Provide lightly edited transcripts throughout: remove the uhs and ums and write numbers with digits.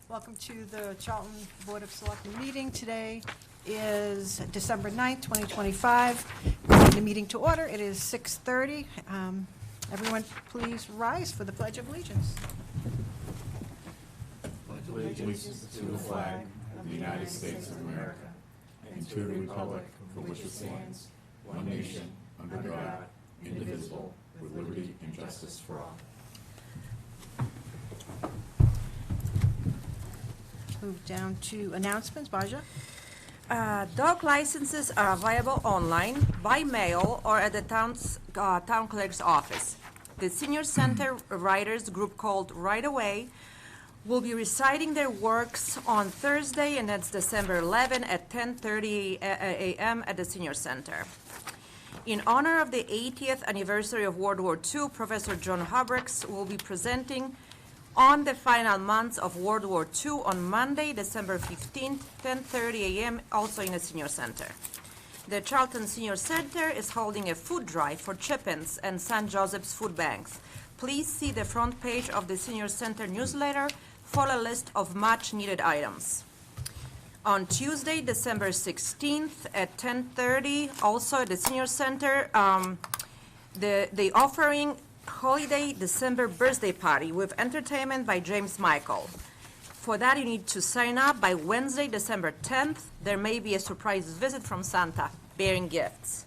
Welcome to the Charlton Board of Selectmen meeting. Today is December 9th, 2025. Bringing the meeting to order. It is 6:30. Everyone, please rise for the Pledge of Allegiance. Pledge allegiance to the flag of the United States of America and to the republic for which it stands, one nation, under God, indivisible, with liberty and justice for all. Move down to announcements. Baja? Dog licenses are available online, by mail, or at the town clerk's office. The Senior Center Writers Group called Right Away will be reciting their works on Thursday, and that's December 11 at 10:30 a.m. at the Senior Center. In honor of the 80th anniversary of World War II, Professor John Hubrex will be presenting on the final months of World War II on Monday, December 15th, 10:30 a.m., also in the Senior Center. The Charlton Senior Center is holding a food drive for Chippen's and St. Joseph's food banks. Please see the front page of the Senior Center newsletter for a list of much-needed items. On Tuesday, December 16th at 10:30, also at the Senior Center, the offering holiday December birthday party with entertainment by James Michael. For that, you need to sign up by Wednesday, December 10th. There may be a surprise visit from Santa bearing gifts.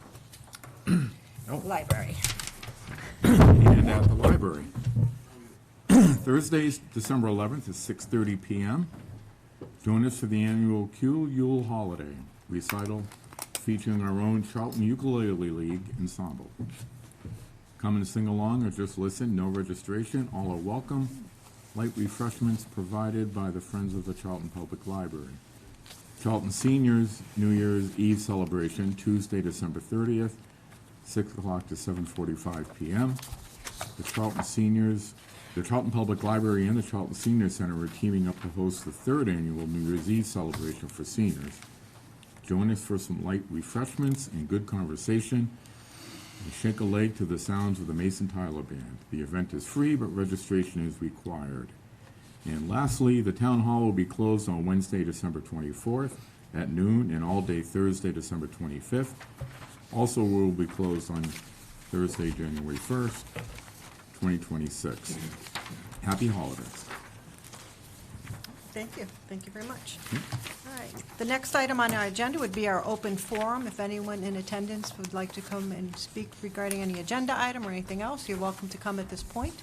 Library. And at the library. Thursdays, December 11th at 6:30 p.m. Join us for the annual Q Yule Holiday recital featuring our own Charlton Ukulele League ensemble. Come and sing along or just listen, no registration, all are welcome. Light refreshments provided by the Friends of the Charlton Public Library. Charlton Seniors New Year's Eve celebration, Tuesday, December 30th, 6 o'clock to 7:45 p.m. The Charlton Public Library and the Charlton Senior Center are teaming up to host the third annual New Year's Eve celebration for seniors. Join us for some light refreshments and good conversation. And shake a leg to the sounds of the Mason Tyler Band. The event is free, but registration is required. And lastly, the Town Hall will be closed on Wednesday, December 24th at noon, and all day Thursday, December 25th. Also, we will be closed on Thursday, January 1st, 2026. Happy holidays. Thank you. Thank you very much. All right. The next item on our agenda would be our open forum. If anyone in attendance would like to come and speak regarding any agenda item or anything else, you're welcome to come at this point.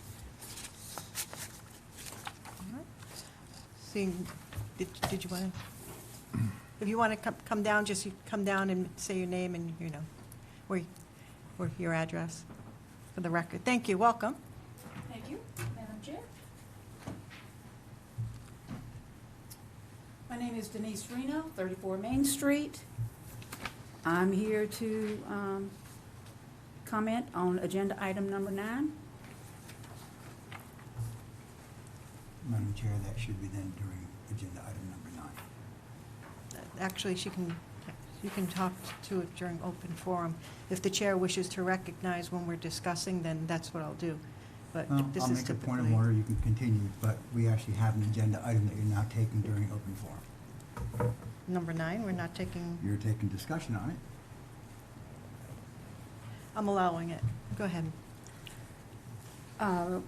All right. Seeing, did you want to? If you want to come down, just come down and say your name and, or your address for the record. Thank you. Welcome. Thank you, Madam Chair. My name is Denise Reno, 34 Main Street. I'm here to comment on agenda item number 9. Madam Chair, that should be then during agenda item number 9. Actually, you can talk to it during open forum. If the chair wishes to recognize when we're discussing, then that's what I'll do. But this I'll is make a point of typically order, you can continue, but we actually have an agenda item that you're now taking during open forum. number 9. We're not taking, You're taking discussion on it. I'm allowing it. Go ahead.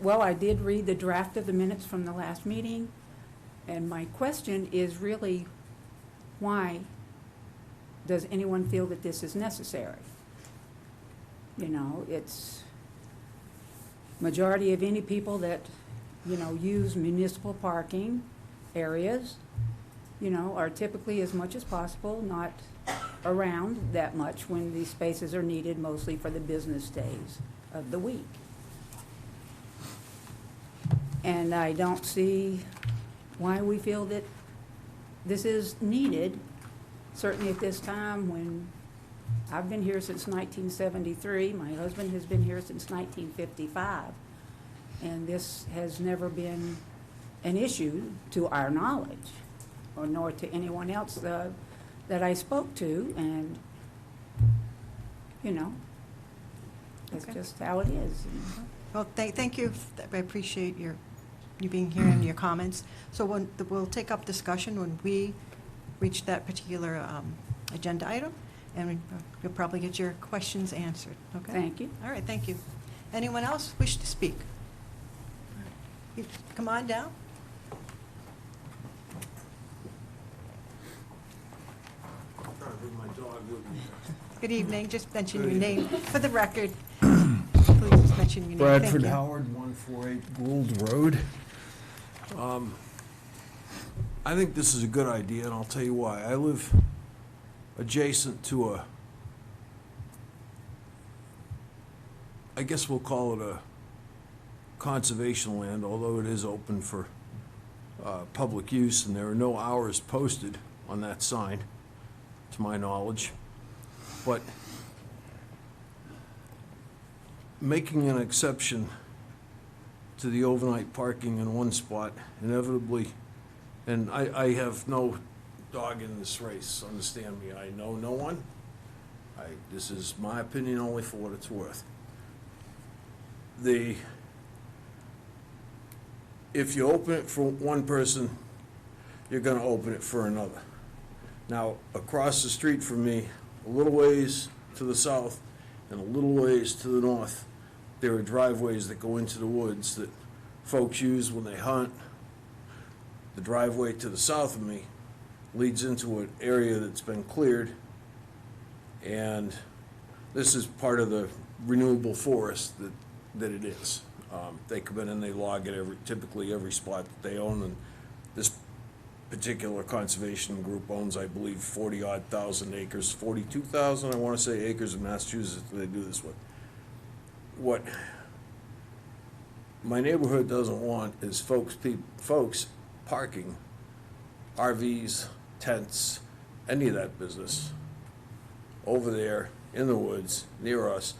Well, I did read the draft of the minutes from the last meeting, and my question is really, why does anyone feel that this is necessary? It's majority of any people that, use municipal parking areas, are typically, as much as possible, not around that much when these spaces are needed mostly for the business days of the week. And I don't see why we feel that this is needed, certainly at this time when I've been here since 1973. My husband has been here since 1955. And this has never been an issue to our knowledge, or nor to anyone else that I spoke to. And, that's Okay. just how it is. Well, thank you. I appreciate your you being here and your comments. So we'll take up discussion when we reach that particular agenda item, and you'll probably get your questions answered, okay? Thank you. All right, thank you. Anyone else wish to speak? You- Come on down. Good evening, just mention your name for the record. Please just mention your name. Thank Bradford you. Howard, 148 Gould Road. I think this is a good idea, and I'll tell you why. I live adjacent to I guess we'll call it a conservation land, although it is open for public use, and there are no hours posted on that sign, to my knowledge. But making an exception to the overnight parking in one spot inevitably, and I have no dog in this race, understand me, I know no one. This is my opinion only for what it's worth. If you open it for one person, you're gonna open it for another. Now, across the street from me, a little ways to the south and a little ways to the north, there are driveways that go into the woods that folks use when they hunt. The driveway to the south of me leads into an area that's been cleared, and this is part of the renewable forest that it is. They come in and they log it typically every spot that they own, and this particular conservation group owns, I believe, 40-odd thousand acres, 42,000, I want to say, acres in Massachusetts that they do this with. What my neighborhood doesn't want is folks parking RVs, tents, any of that business over there in the woods near us.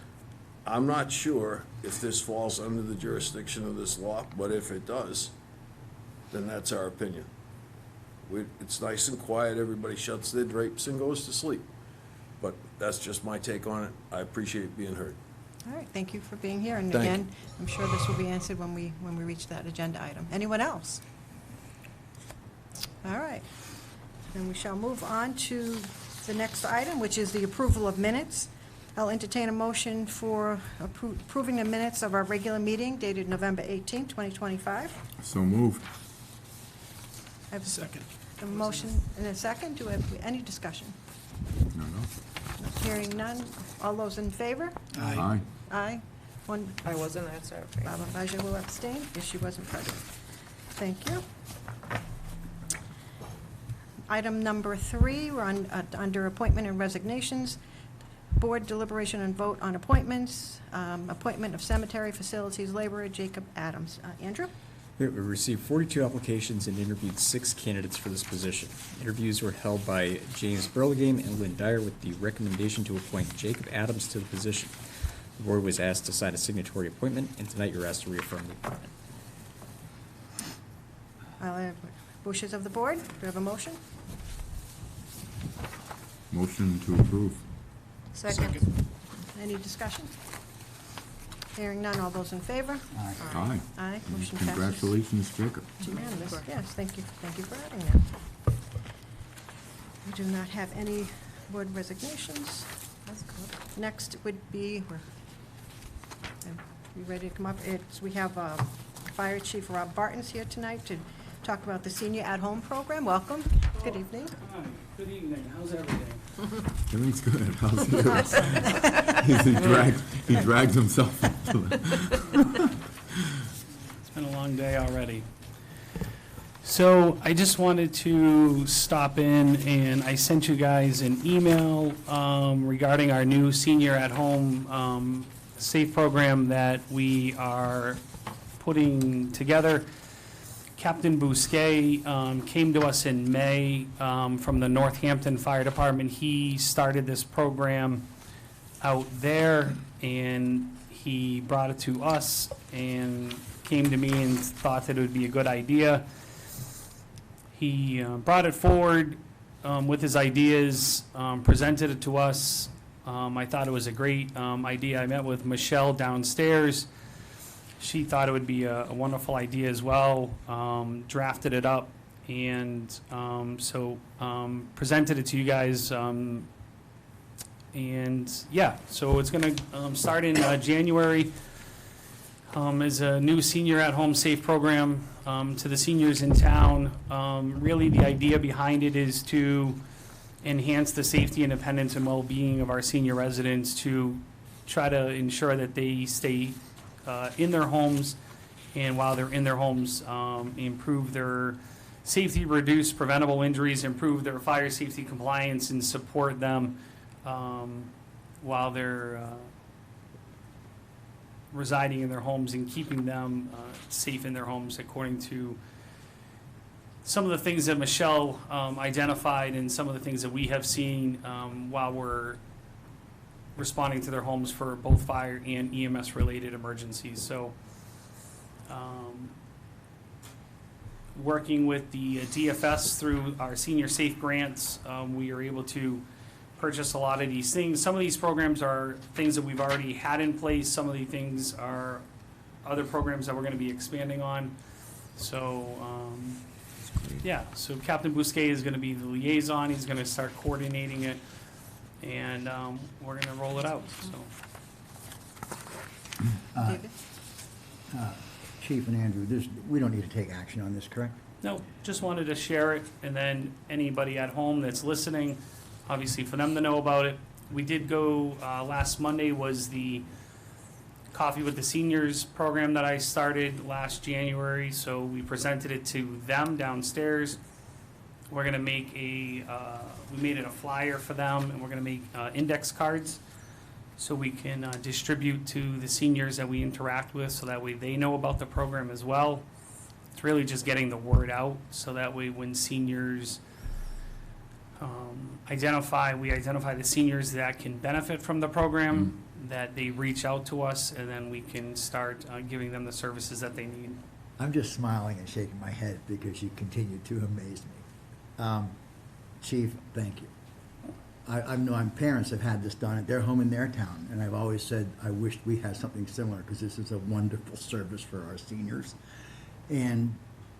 I'm not sure if this falls under the jurisdiction of this law, but if it does, then that's our opinion. It's nice and quiet, everybody shuts their drapes and goes to sleep. But that's just my take on it. I appreciate being heard. All right, thank you for being here, and Thank you. again, I'm sure this will be answered when we reach that agenda item. Anyone else? All right, then we shall move on to the next item, which is the approval of minutes. I'll entertain a motion for approving the minutes of our regular meeting dated November 18, 2025. So moved. I have a motion and a second. Do we have any discussion? No. Hearing none. All those in favor? Aye. Aye. One, I wasn't there, sorry. Barbara Baja will abstain because she wasn't present. Thank you. Item number 3, we're on, under appointment and resignations. Board deliberation and vote on appointments. Appointment of cemetery facilities laborer Jacob Adams. Andrew? We received 42 applications and interviewed 6 candidates for this position. Interviews were held by James Burlingame and Lynn Dyer with the recommendation to appoint Jacob Adams to the position. The board was asked to sign a signatory appointment, and tonight you're asked to reaffirm the appointment. I'll have wishes of the board. Do we have a motion? Motion to approve. Second. Any discussion? Hearing none. All those in favor? Aye. Aye. And Motion passes. congratulations, Jacob. It's unanimous, yes, thank you for adding that. We do not have any board resignations. That's good. Next would be, you ready to come up? We have Fire Chief Rob Barton's here tonight to talk about the Senior at Home program. Welcome, good evening. Hi, good evening. How's everything? Everything's good. How's you? He drags himself into it. It's been a long day already. So I just wanted to stop in, and I sent you guys an email regarding our new Senior at Home SAFE program that we are putting together. Captain Bousquet came to us in May from the Northampton Fire Department. He started this program out there, and he brought it to us and came to me and thought that it would be a good idea. He brought it forward with his ideas, presented it to us. I thought it was a great idea. I met with Michelle downstairs. she thought it would be a wonderful idea as well, drafted it up, and so presented it to you guys. And yeah, so it's going to start in January. Is a new senior at-home safe program to the seniors in town. Really, the idea behind it is to enhance the safety, independence, and well-being of our senior residents, to try to ensure that they stay in their homes, and while they're in their homes, improve their safety, reduce preventable injuries, improve their fire safety compliance, and support them while they're residing in their homes, and keeping them safe in their homes, according to some of the things that Michelle identified, and some of the things that we have seen while we're responding to their homes for both fire and EMS-related emergencies. So, working with the DFS through our Senior Safe Grants, we are able to purchase a lot of these things. Some of these programs are things that we've already had in place. Some of the things are other programs that we're going to be expanding on. So, yeah, so Captain Bousquet is going to be the liaison. He's going to start coordinating it, and we're going to roll it out, so. David? Chief and Andrew, we don't need to take action on this, correct? No, just wanted to share it, and then anybody at home that's listening, obviously for them to know about it. We did go, last Monday was the Coffee with the Seniors program that I started last January, so we presented it to them downstairs. We're gonna make we made it a flyer for them, and we're gonna make index cards so we can distribute to the seniors that we interact with, so that way they know about the program as well. It's really just getting the word out, so that way when seniors we identify the seniors that can benefit from the program, that they reach out to us, and then we can start giving them the services that they need. I'm just smiling and shaking my head because you continue to amaze me. Chief, thank you. I know parents have had this done at their home in their town, and I've always said I wished we had something similar, because this is a wonderful service for our seniors. And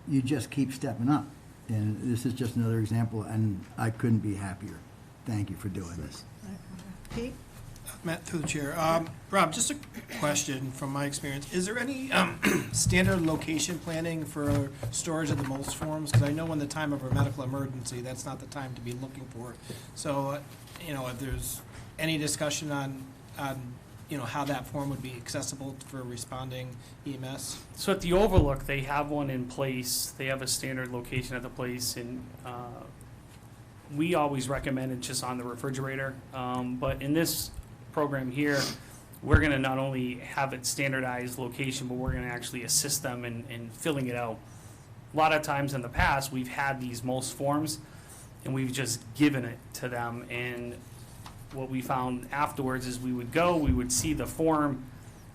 you just keep stepping up. And this is just another example, and I couldn't be happier. Thank you for doing this. Pete? Matt, through the chair. Rob, just a question from my experience. Is there any standard location planning for storage of the MOLS forms? Because I know in the time of a medical emergency, that's not the time to be looking for it. So, if there's any discussion on how that form would be accessible for responding EMS? So at the Overlook, they have one in place. They have a standard location at the place, and we always recommend it just on the refrigerator. But in this program here, we're going to not only have it standardized location, but we're going to actually assist them in filling it out. A lot of times in the past, we've had these MOLS forms, and we've just given it to them. And what we found afterwards is we would see the form,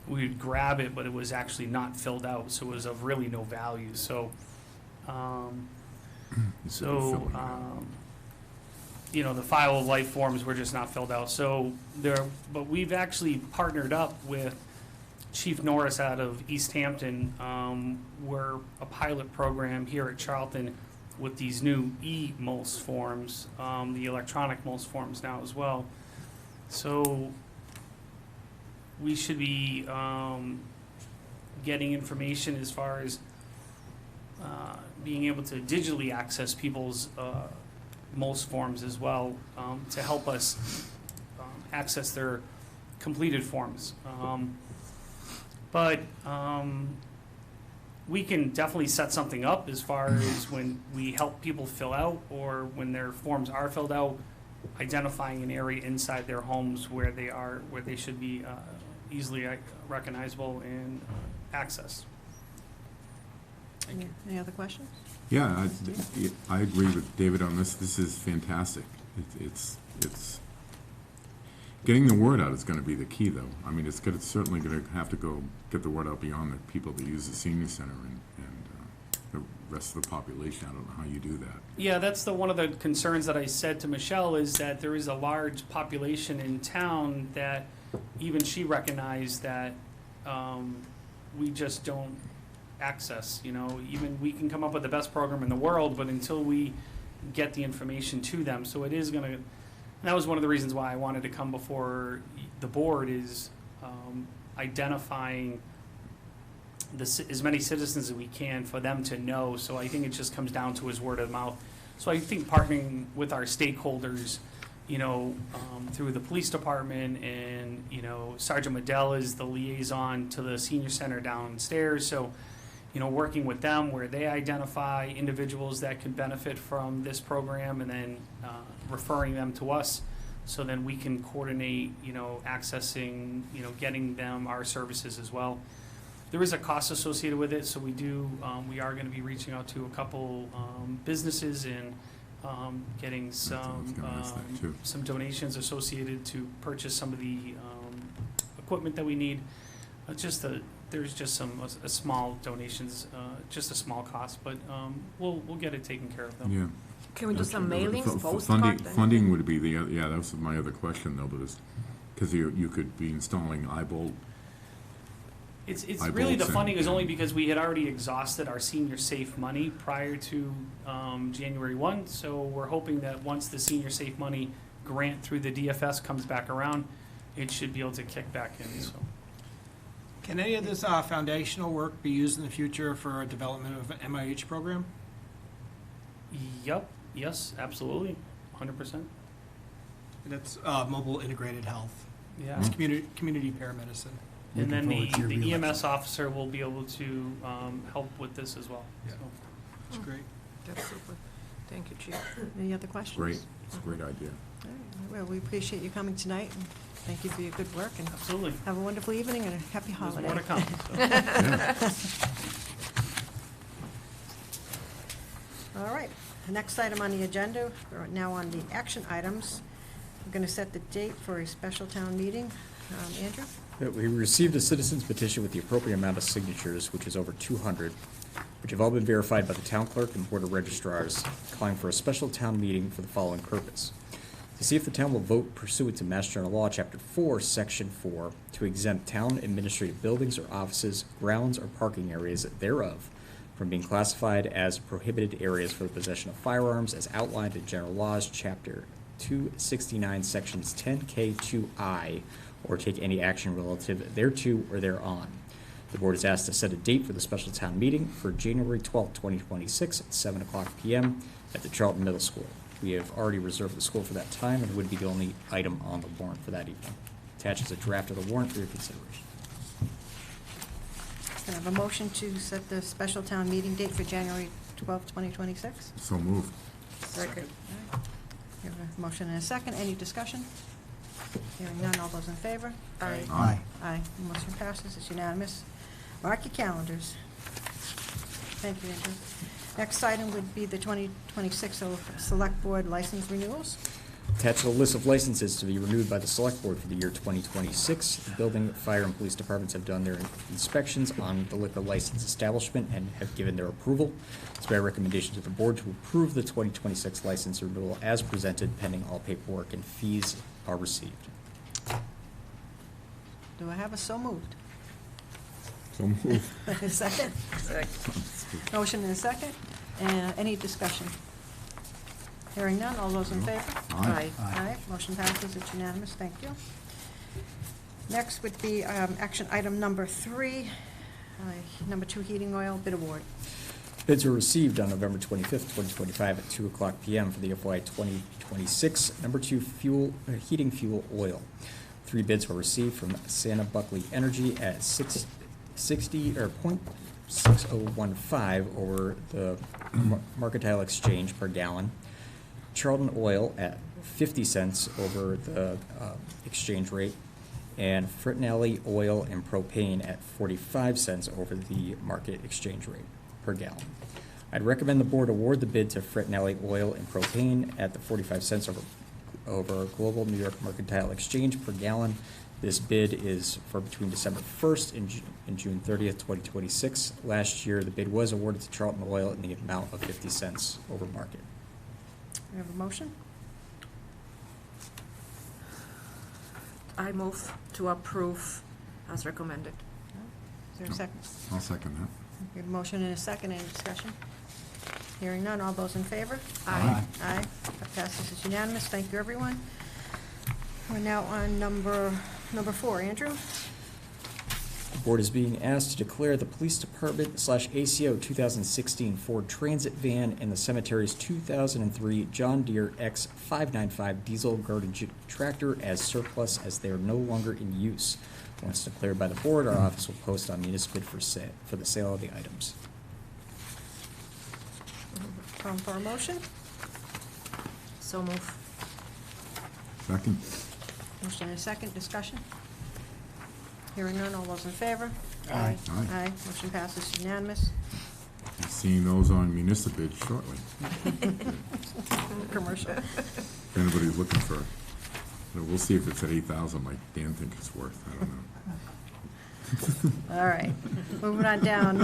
we would grab it, but it was actually not filled out, so it was of really no value. So, the file of life forms were just not filled out. So but we've actually partnered up with Chief Norris out of East Hampton. We're a pilot program here at Charlton with these new e-MOLS forms, the electronic MOLS forms now as well. So we should be getting information as far as being able to digitally access people's MOLS forms as well, to help us access their completed forms. But we can definitely set something up as far as when we help people fill out, or when their forms are filled out, identifying an area inside their homes where they should be easily recognizable and accessed. Any other questions? Yeah, I agree with David on this. This is fantastic. It's getting the word out is going to be the key, though. I mean, it's certainly going to have to go get the word out beyond the people that use the senior center and the rest of the population. I don't know how you do that. Yeah, that's one of the concerns that I said to Michelle, is that there is a large population in town that even she recognized that we just don't access, you know, even we can come up with the best program in the world, but until we get the information to them, so it is gonna, that was one of the reasons why I wanted to come before the board is identifying as many citizens as we can for them to know, so I think it just comes down to his word of mouth. So I think partnering with our stakeholders, you know, through the police department and, you know, Sergeant Medell is the liaison to the senior center downstairs, so, you know, working with them where they identify individuals that can benefit from this program and then referring them to us, so then we can coordinate, you know, accessing, you know, getting them our services as well. There is a cost associated with it, so we are gonna be reaching out to a couple businesses and getting some donations associated to purchase some of the equipment that we need. There's just a small donations, just a small cost, but we'll get it taken care of though. Yeah. Can we do some mailings, postcard? Funding would be yeah, that was my other question though, because you could be installing iBolt. It's I really, the bolts funding and- is only because we had already exhausted our senior safe money prior to January 1, so we're hoping that once the senior safe money grant through the DFS comes back around, it should be able to kick back in, so. Can any of this foundational work be used in the future for development of an MIH program? Yep, yes, absolutely, 100%. That's mobile integrated health. Yeah. It's community paramedicine. And then Looking forward to your the EMS reelection. officer will be able to help with this as well, Yeah. so. It's great. That's super. Thank you, Chief. Any other questions? Great, it's a great idea. All right. Well, we appreciate you coming tonight, and thank you for your good work, and Absolutely. have a wonderful evening and a happy There's holiday. more to come, so. Yeah. All right, the next item on the agenda, we're now on the action items. We're going to set the date for a special town meeting. Andrew? We received a citizen's petition with the appropriate amount of signatures, which is over 200, which have all been verified by the town clerk and board of registrars, calling for a special town meeting for the following purpose: to see if the town will vote pursuant to Mass General Law, Chapter 4, Section 4, to exempt town administrative buildings or offices, grounds, or parking areas thereof from being classified as prohibited areas for the possession of firearms as outlined in General Laws, Chapter 269, Sections 10K2I, or take any action relative thereto or thereon. The board is asked to set a date for the special town meeting for January 12th, 2026 at 7 o'clock p.m. at the Charlton Middle School. We have already reserved the school for that time and would be the only item on the warrant for that evening. Attached is a draft of the warrant for your consideration. Can I have a motion to set the special town meeting date for January 12th, 2026? So moved. Second. We have a motion and a second. Any discussion? Hearing none. All those in favor? Aye. Aye. Aye. Motion passes. It's unanimous. Mark your calendars. Thank you, Andrew. Next item would be the 2026 Select Board license renewals. Attached to the list of licenses to be renewed by the Select Board for the year 2026. The building, fire, and police departments have done their inspections on the liquor license establishment and have given their approval. It's by recommendation to the board to approve the 2026 license renewal as presented, pending all paperwork and fees are received. Do I have a so moved? So moved. A second? Motion and a second. Any discussion? Hearing none. All those in favor? Aye. Aye. Motion passes. It's unanimous. Thank you. Next would be action item number 3, number 2 heating oil bid award. Bids were received on November 25th, 2025 at 2 o'clock p.m. for the FY 2026 number 2 heating fuel oil. 3 bids were received from Santa Buckley Energy at 60 or 0.6015 over the Mercantile Exchange per gallon. Charlton Oil at 50 cents over the exchange rate, and Frittinelli Oil and Propane at 45 cents over the market exchange rate per gallon. I'd recommend the board award the bid to Frittinelli Oil and Propane at the 45 cents over Global New York Mercantile Exchange per gallon. This bid is for between December 1st and June 30th, 2026. Last year, the bid was awarded to Charlton Oil in the amount of 50 cents over market. We have a motion? I move to approve as recommended. there a second? I'll second that. We have a motion and a second. Any discussion? Hearing none. All those in favor? Aye. Aye. That passes as unanimous. Thank you, everyone. We're now on number 4. Andrew? The board is being asked to declare the Police Department/ACO 2016 Ford Transit van and the cemetery's 2003 John Deere X595 diesel garden tractor as surplus as they are no longer in use. Once declared by the board, our office will post on municipal bid for the sale of the items. Calling for a motion? So move. Second? Motion and a second. Discussion? Hearing none. All those in favor? Aye. Aye. Motion passes unanimous. Be seeing those on municipal bid shortly, Commercial. if anybody's looking for it. But we'll see if it's at 8,000 like Dan thinks it's worth. I don't know. All right. Moving on down.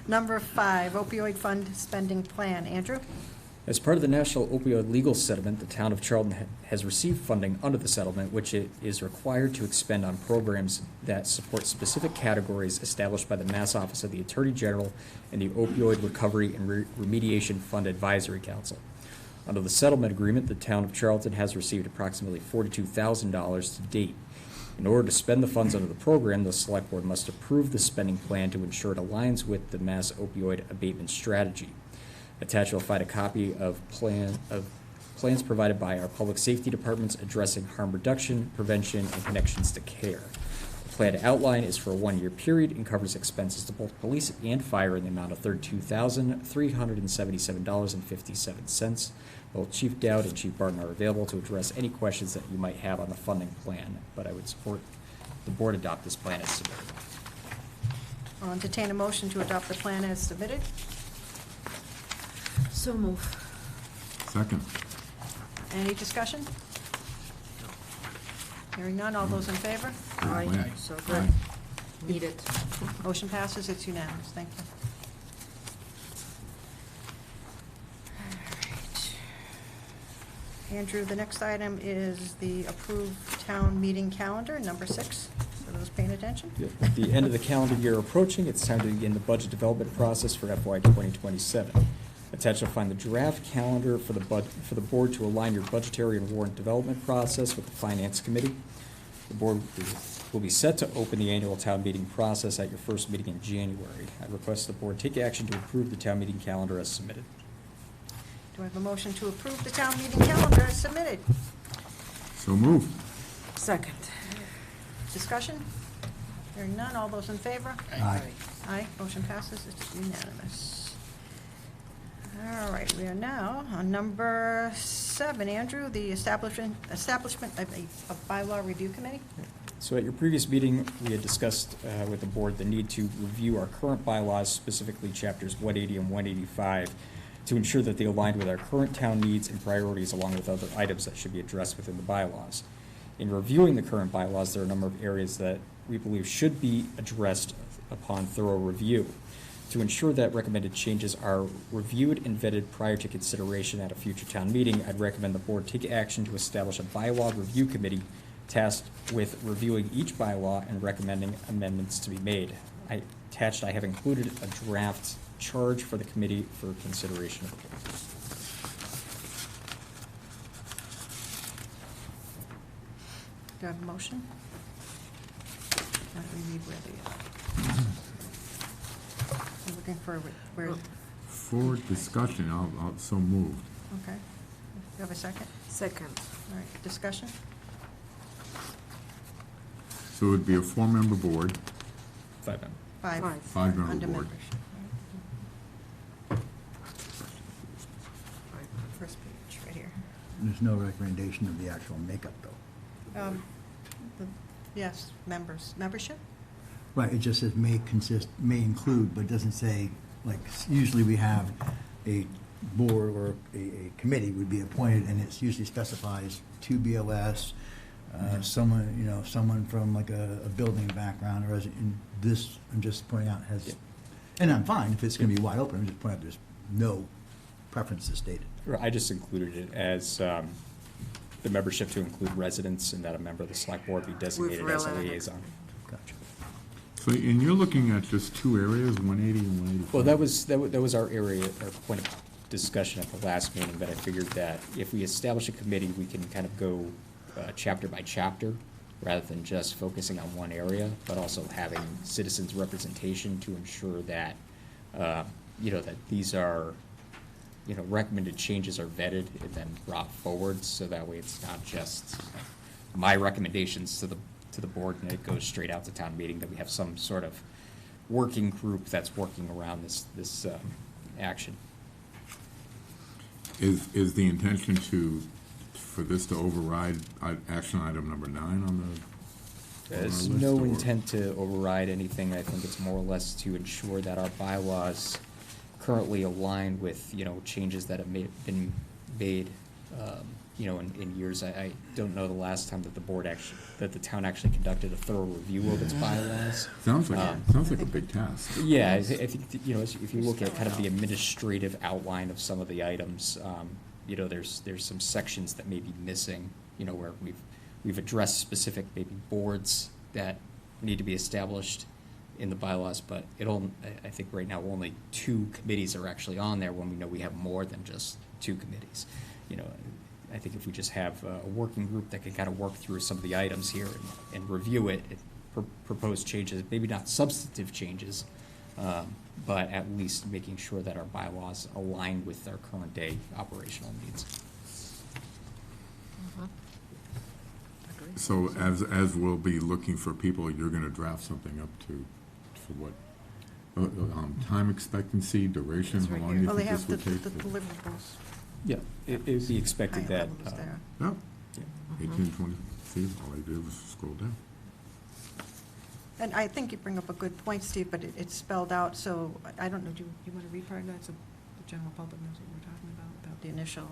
Number 5, opioid fund spending plan. Andrew? As part of the National Opioid Legal Settlement, the town of Charlton has received funding under the settlement, which it is required to expend on programs that support specific categories established by the Mass Office of the Attorney General and the Opioid Recovery and Remediation Fund Advisory Council. Under the settlement agreement, the town of Charlton has received approximately $42,000 to date. In order to spend the funds under the program, the Select Board must approve the spending plan to ensure it aligns with the Mass Opioid Abatement Strategy. Attached, you'll find a copy of plans provided by our public safety departments addressing harm reduction, prevention, and connections to care. The plan outline is for a 1-year period and covers expenses to both police and fire in the amount of $32,377.57. Both Chief Dowd and Chief Barton are available to address any questions that you might have on the funding plan, but I would support the board adopt this plan as submitted. I'll entertain a motion to adopt the plan as submitted. So move. Second? Any discussion? Hearing none. All those in favor? Great plan. So Aye. good. Need it. Motion passes. It's unanimous. Thank you. All right. Andrew, the next item is the approved town meeting calendar, number 6. For those paying attention? With the end of the calendar year approaching, it's time to begin the budget development process for FY 2027. Attached, you'll find the draft calendar for the board to align your budgetary and warrant development process with the Finance Committee. The board will be set to open the annual town meeting process at your first meeting in January. I request the board take action to approve the town meeting calendar as submitted. Do I have a motion to approve the town meeting calendar as submitted? So moved. Second. Discussion? Hearing none. All those in favor? Aye. Aye. Motion passes. It's unanimous. All right, we are now on number 7. Andrew, the establishment of a bylaw review committee? So at your previous meeting, we had discussed with the board the need to review our current bylaws, specifically chapters 180 and 185, to ensure that they aligned with our current town needs and priorities along with other items that should be addressed within the bylaws. In reviewing the current bylaws, there are a number of areas that we believe should be addressed upon thorough review. To ensure that recommended changes are reviewed and vetted prior to consideration at a future town meeting, I'd recommend the board take action to establish a bylaw review committee tasked with reviewing each bylaw and recommending amendments to be made. Attached, I have included a draft charge for the committee for consideration of the board. Do I have a motion? Let me read where I'm looking for where, For discussion, I'll so moved. okay. Do you have a second? Second. All right, discussion? So it would be a 4-member board, 5 members. 5. 5-member Under board. members. First page, right here. There's no recommendation of the actual makeup, though. Yes, membership? Right, it just says may include, but it doesn't say, like, usually we have a board or a committee would be appointed, and it usually specifies 2 BLS, someone from like a building background, or in this, I'm just pointing out, has, and I'm fine if it's gonna be wide open, I'm just pointing out there's no preferences stated. I just included it as the membership to include residents and that a member of the select board be designated as a really- liaison. Gotcha. So, and you're looking at just two areas, 180 and 185? Well, that was our area, our point of discussion at the last meeting, but I figured that if we establish a committee, we can kind of go chapter by chapter, rather than just focusing on one area, but also having citizens' representation to ensure that, that these are, recommended changes are vetted and then brought forward, so that way it's not just my recommendations to the board and it goes straight out to town meeting, that we have some sort of working group that's working around this action. Is the intention for this to override action item number 9 on the? There's list, no or- intent to override anything. I think it's more or less to ensure that our bylaws currently align with, changes that have been made, in years. I don't know the last time that the town actually conducted a thorough review of its bylaws. Sounds like a big task. Yeah, I think, if you look at kind of the administrative outline of some of the items, there's some sections that may be missing, where we've addressed specific maybe boards that need to be established in the bylaws, but I think right now only 2 committees are actually on there when we know we have more than just 2 committees. I think if we just have a working group that can kind of work through some of the items here and review it, propose changes, maybe not substantive changes, but at least making sure that our bylaws align with our current day operational needs. So as we'll be looking for people, you're gonna draft something up for what? Time expectancy, duration, It's how right long here. you Well, they think have this the would take? deliverables. Yeah, it would be expected that, High level is there. No, yeah. 18, 20, see, all I did was scroll down. And I think you bring up a good point, Steve, but it's spelled out, so I don't know, do you want to read part of that so the general public knows what we're talking about the initial?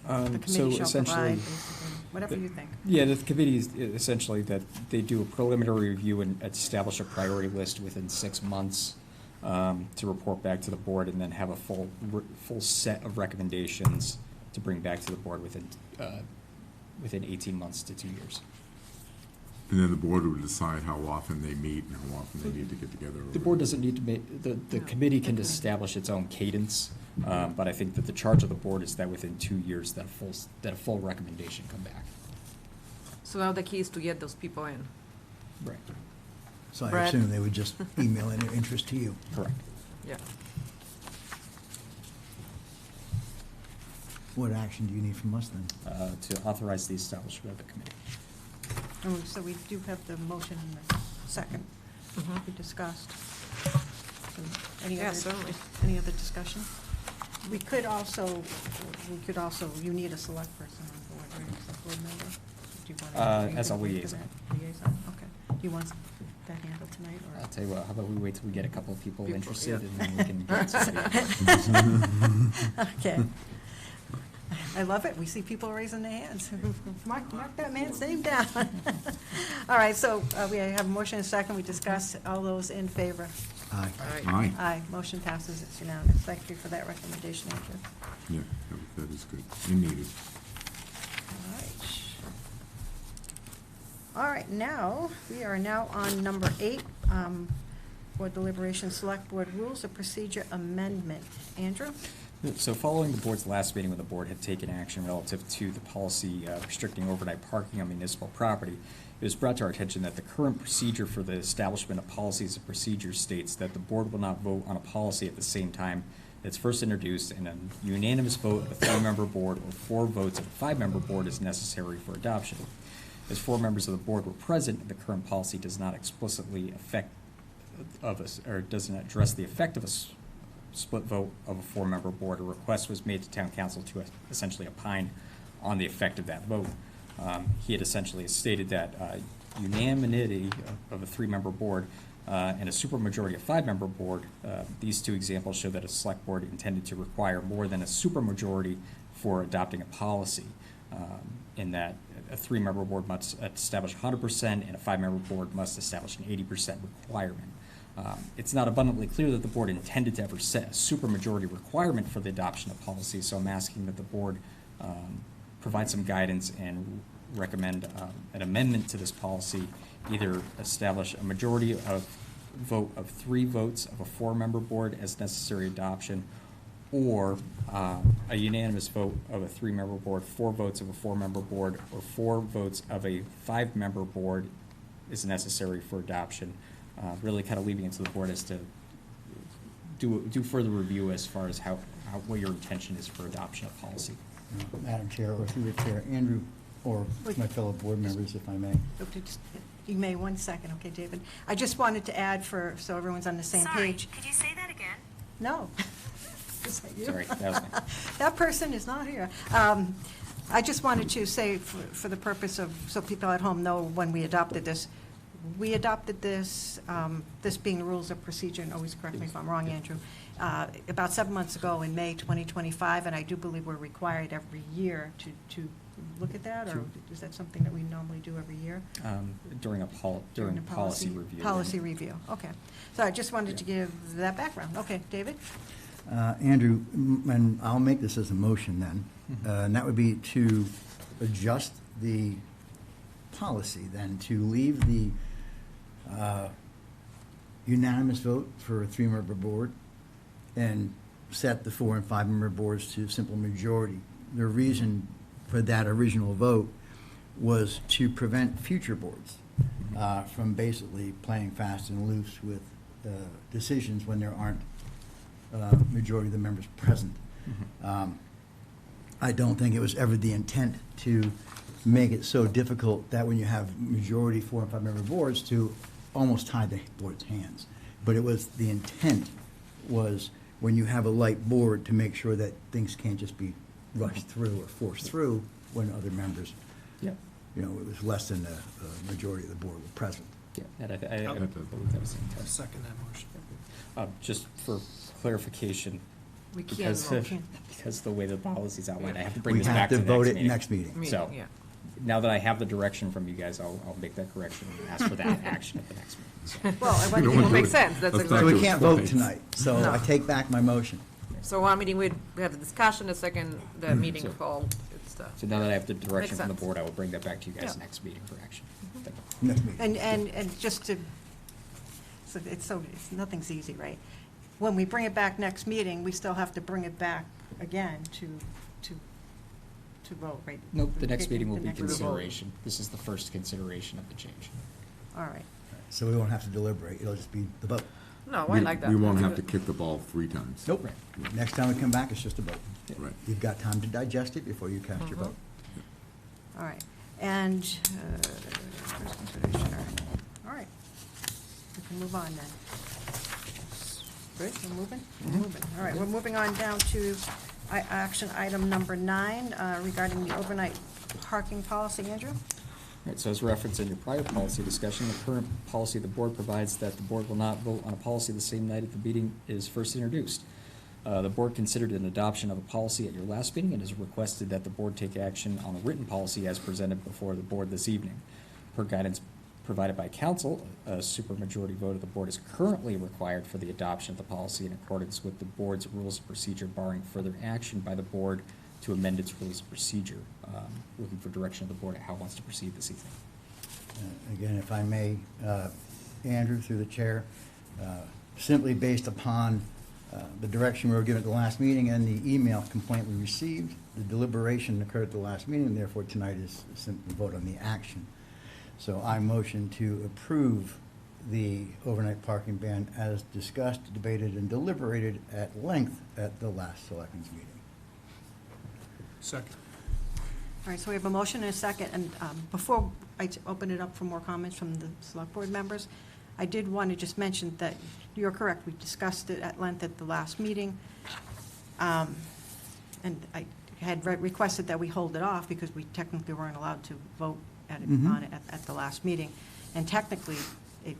The So committee shall essentially, provide, basically, whatever you think. yeah, the committee is essentially that they do a preliminary review and establish a priority list within 6 months to report back to the board, and then have a full set of recommendations to bring back to the board within 18 months to 2 years. And then the board would decide how often they meet and how often they need to get together. The board doesn't need to make, the committee can establish its own cadence, but I think that the charge of the board is that within 2 years, that a full recommendation come back. So now the key is to get those people in. Right. So I Brad? assume they would just email in their interest to you. Correct. Yeah. What action do you need from us then? To authorize the establishment of the committee. So we do have the motion in the second we discussed. So Yeah, certainly. Any other discussion? We could also, you need a select person on board, right, as a board member? Do you want to- As a liaison. Liaison, okay. Do you want that handled tonight, or? I'll tell you what, how about we wait till we get a couple of people People, interested, yeah. and then we can get somebody. Okay. I love it. We see people raising their hands. Mark that man's name down. All right, so we have a motion and a second. We discussed. All those in favor? Aye. Aye. Aye. Motion passes. It's unanimous. Thank you for that recommendation, Andrew. Yeah, that is good and needed. All right. All right, now, we are now on number 8, Board Deliberation Select Board Rules of Procedure Amendment. Andrew? So following the board's last meeting, when the board had taken action relative to the policy restricting overnight parking on municipal property, it was brought to our attention that the current procedure for the establishment of policies and procedures states that the board will not vote on a policy at the same time that's first introduced, and a unanimous vote of a 3-member board or 4 votes of a 5-member board is necessary for adoption. As 4 members of the board were present, the current policy does not explicitly doesn't address the effect of a split vote of a 4-member board. A request was made to town council to essentially opine on the effect of that vote. He had essentially stated that unanimity of a 3-member board and a supermajority of 5-member board, these 2 examples show that a select board intended to require more than a supermajority for adopting a policy, in that a 3-member board must establish 100% and a 5-member board must establish an 80% requirement. It's not abundantly clear that the board intended to ever set a supermajority requirement for the adoption of policy, so I'm asking that the board provide some guidance and recommend an amendment to this policy, either establish a majority of vote of 3 votes of a 4-member board as necessary adoption, or a unanimous vote of a 3-member board, 4 votes of a 4-member board, or 4 votes of a 5-member board is necessary for adoption, really kind of leaving it to the board as to do further review as far as what your intention is for adoption of policy. Madam Chair, or through the chair, Andrew, or my fellow board members, if I may. Okay, you may, 1 second, okay, David. I just wanted to add so everyone's on the same page. Sorry, could you say that again? No. Is that you? Sorry, that was me. That person is not here. I just wanted to say, for the purpose of, so people at home know when we adopted this, this being the rules of procedure, and always correct me if I'm wrong, Andrew, about 7 months ago in May 2025, and I do believe we're required every year to look at that, or is that something that we normally do every year? During the policy review. Policy review, okay. So I just wanted to give that background. Okay, David? Andrew, and I'll make this as a motion then, and that would be to adjust the policy then, to leave the unanimous vote for a 3-member board and set the 4- and 5-member boards to simple majority. The reason for that original vote was to prevent future boards from basically playing fast and loose with decisions when there aren't majority of the members present. I don't think it was ever the intent to make it so difficult that when you have majority 4- and 5-member boards to almost tie the board's hands. But it was, the intent was when you have a light board to make sure that things can't just be rushed through or forced through when other members, Yeah. you know, it was less than the majority of the board were present. Yeah, and I believe that was the I'll intent. second that motion. Just for clarification, We can't because vote. because the way the policy's outlined, I have to bring We this have back to to the vote next it meeting. next meeting. So, Yeah. now that I have the direction from you guys, I'll make that correction and ask for that action at the next meeting. So, Well, I We don't want wanna It do makes sense, that's Let's So not we do can't it vote twice. tonight, so No. I take back my motion. So one meeting, we have the discussion, the second, the meeting So- fall, it's the. So now that I have the direction from the sense. board, I will bring that back to you guys Yeah. next meeting for action. Thank you. Next meeting. And just to, nothing's easy, right? When we bring it back next meeting, we still have to bring it back again to vote, right? Nope, the next Okay, meeting will the be next vote. consideration. This is the first consideration of the change. All right. So we won't have to deliberate, it'll just be the vote. No, I like that. We won't have to That's kick the ball 3 times. Nope. Next time we come back, it's just a vote. Right. You've got time to digest it before you cast your vote. All right. And, first consideration, all right. We can move on then. Good, we're moving? We're moving. All right, we're moving on down to action item number 9 regarding the overnight parking policy. Andrew? Right, so as referenced in your prior policy discussion, the current policy of the board provides that the board will not vote on a policy the same night that the meeting is first introduced. The board considered an adoption of a policy at your last meeting and has requested that the board take action on a written policy as presented before the board this evening. Per guidance provided by council, a supermajority vote of the board is currently required for the adoption of the policy in accordance with the board's rules of procedure, barring further action by the board to amend its rules of procedure. Looking for direction of the board at how it wants to proceed this evening. Again, if I may, Andrew, through the chair, simply based upon the direction we were given at the last meeting and the email complaint we received, the deliberation occurred at the last meeting, and therefore tonight is simply vote on the action. So I motion to approve the overnight parking ban as discussed, debated, and deliberated at length at the last selectmen's meeting. Second. All right, so we have a motion and a second, and before I open it up for more comments from the select board members, I did want to just mention that you're correct, we discussed it at length at the last meeting, and I had requested that we hold it off because we technically weren't allowed to vote on it at the last meeting, and technically, I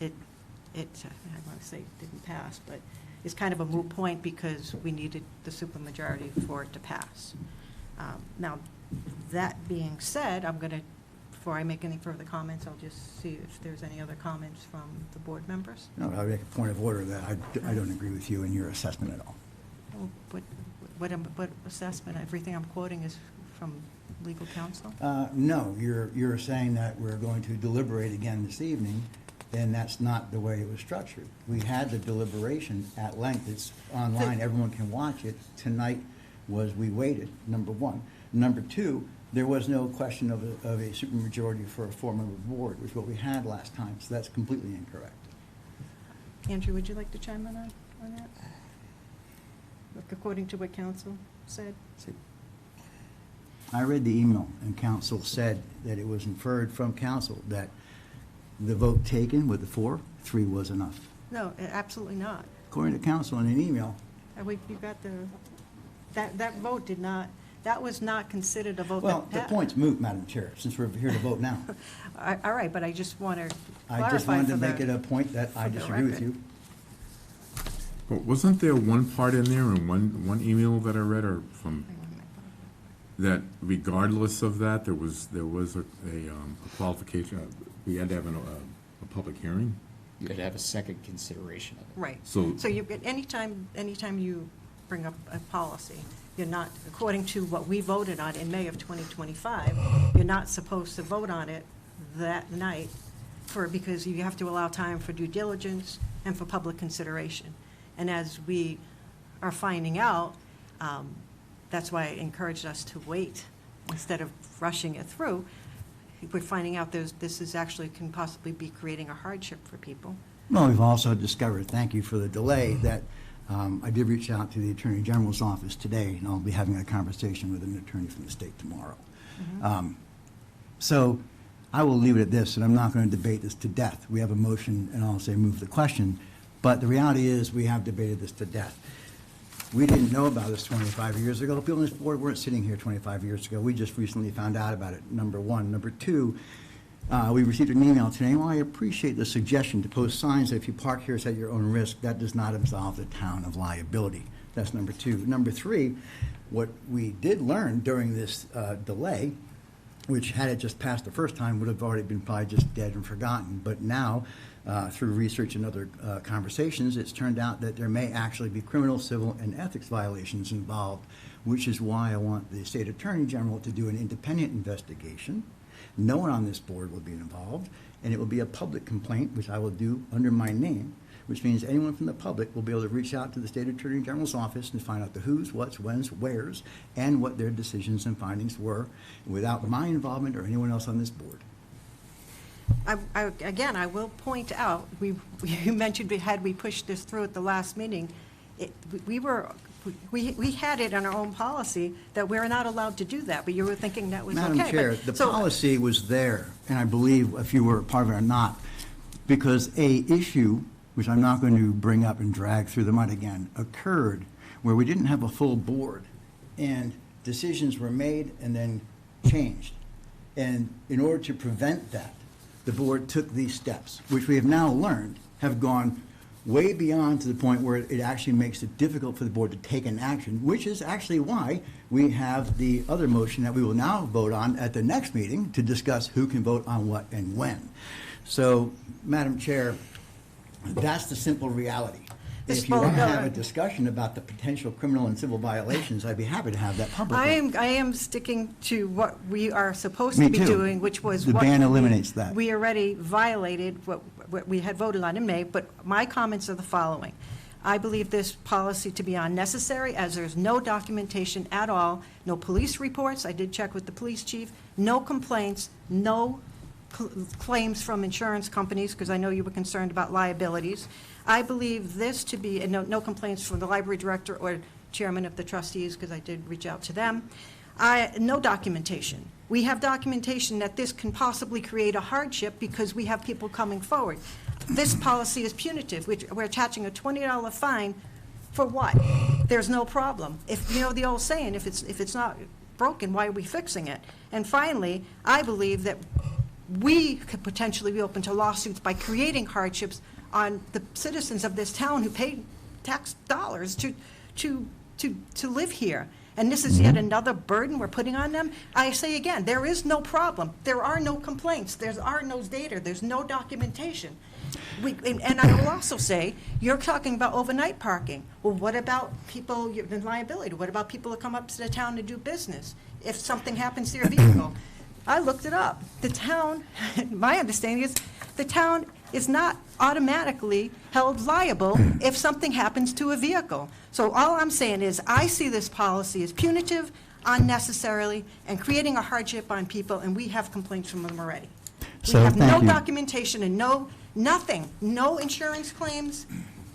want to say it didn't pass, but it's kind of a moot point because we needed the supermajority for it to pass. Now, that being said, I'm going to, before I make any further comments, I'll just see if there's any other comments from the board members. No, I would make a point of order that I don't agree with you in your assessment at all. Oh, What assessment? Everything I'm quoting is from legal counsel? No, you're saying that we're going to deliberate again this evening, and that's not the way it was structured. We had the deliberation at length. It's online, everyone can watch it. Tonight we waited, number one. Number two, there was no question of a supermajority for a four-member board, which is what we had last time, so that's completely incorrect. Andrew, would you like to chime in on that? Look, according to what counsel said? I read the email, and counsel said that it was inferred from counsel that the vote taken with the 4-3 was enough. No, absolutely not. According to counsel in an email, You got that vote did not, that was not considered a vote well, that the passed. point's moot, Madam Chair, since we're here to vote now. All right, but I just want to clarify I just wanted to for make it the, a point that I for the disagree with record. you. But wasn't there one part in there in one email that I read, or from, that regardless of that, there was a qualification, we had to have a public hearing? You could have a second consideration of it. right. So, So you, anytime you bring up a policy, you're not, according to what we voted on in May of 2025, you're not supposed to vote on it that night because you have to allow time for due diligence and for public consideration. And as we are finding out, that's why it encouraged us to wait instead of rushing it through. We're finding out this is actually can possibly be creating a hardship for people. Well, we've also discovered, thank you for the delay, that I did reach out to the Attorney General's office today, and I'll be having a conversation with an attorney from the state tomorrow. So I will leave it at this, and I'm not going to debate this to death. We have a motion, and I'll say move the question, but the reality is we have debated this to death. We didn't know about this 25 years ago. People on this board weren't sitting here 25 years ago. We just recently found out about it, number one. Number two, we received an email today. Well, I appreciate the suggestion to post signs that if you park here, it's at your own risk. That does not absolve the town of liability. That's number two. Number three, what we did learn during this delay, which had it just passed the first time, would have already been probably just dead and forgotten. But now, through research and other conversations, it's turned out that there may actually be criminal, civil, and ethics violations involved, which is why I want the state attorney general to do an independent investigation. No one on this board will be involved, and it will be a public complaint, which I will do under my name, which means anyone from the public will be able to reach out to the state attorney general's office and find out the who's, what's, when's, where's, and what their decisions and findings were, without my involvement or anyone else on this board. Again, I will point out, you mentioned had we pushed this through at the last meeting, we had it in our own policy that we're not allowed to do that, but you were thinking that was okay. Madam Chair, but- the so- policy was there, and I believe if you were a part of it or not, because a issue, which I'm not going to bring up and drag through the mud again, occurred where we didn't have a full board, and decisions were made and then changed. And in order to prevent that, the board took these steps, which we have now learned have gone way beyond to the point where it actually makes it difficult for the board to take an action, which is actually why we have the other motion that we will now vote on at the next meeting to discuss who can vote on what and when. So, Madam Chair, that's the simple reality. If you want to have a discussion about the potential criminal and civil violations, I'd be happy to have that publicly. I am sticking to what we are supposed Me to be too. doing, which was The what ban eliminates that. we already violated, what we had voted on in May, but my comments are the following. I believe this policy to be unnecessary, as there's no documentation at all, no police reports, I did check with the police chief, no complaints, no claims from insurance companies, because I know you were concerned about liabilities. I believe this to be, and no complaints from the library director or chairman of the trustees, because I did reach out to them. No documentation. We have documentation that this can possibly create a hardship because we have people coming forward. This policy is punitive. We're attaching a $20 fine for what? There's no problem. If, you know the old saying, if it's not broken, why are we fixing it? And finally, I believe that we could potentially be open to lawsuits by creating hardships on the citizens of this town who pay tax dollars to live here. And this is yet another burden we're putting on them. I say again, there is no problem. There are no complaints. There are no data. There's no documentation. And I will also say, you're talking about overnight parking. Well, what about people, the liability? What about people that come up to the town to do business? If something happens to their vehicle? I looked it up. The town, my understanding is, the town is not automatically held liable if something happens to a vehicle. So all I'm saying is, I see this policy as punitive, unnecessarily, and creating a hardship on people, and we have complaints from them already. We So, have no thank you. documentation and nothing, no insurance claims,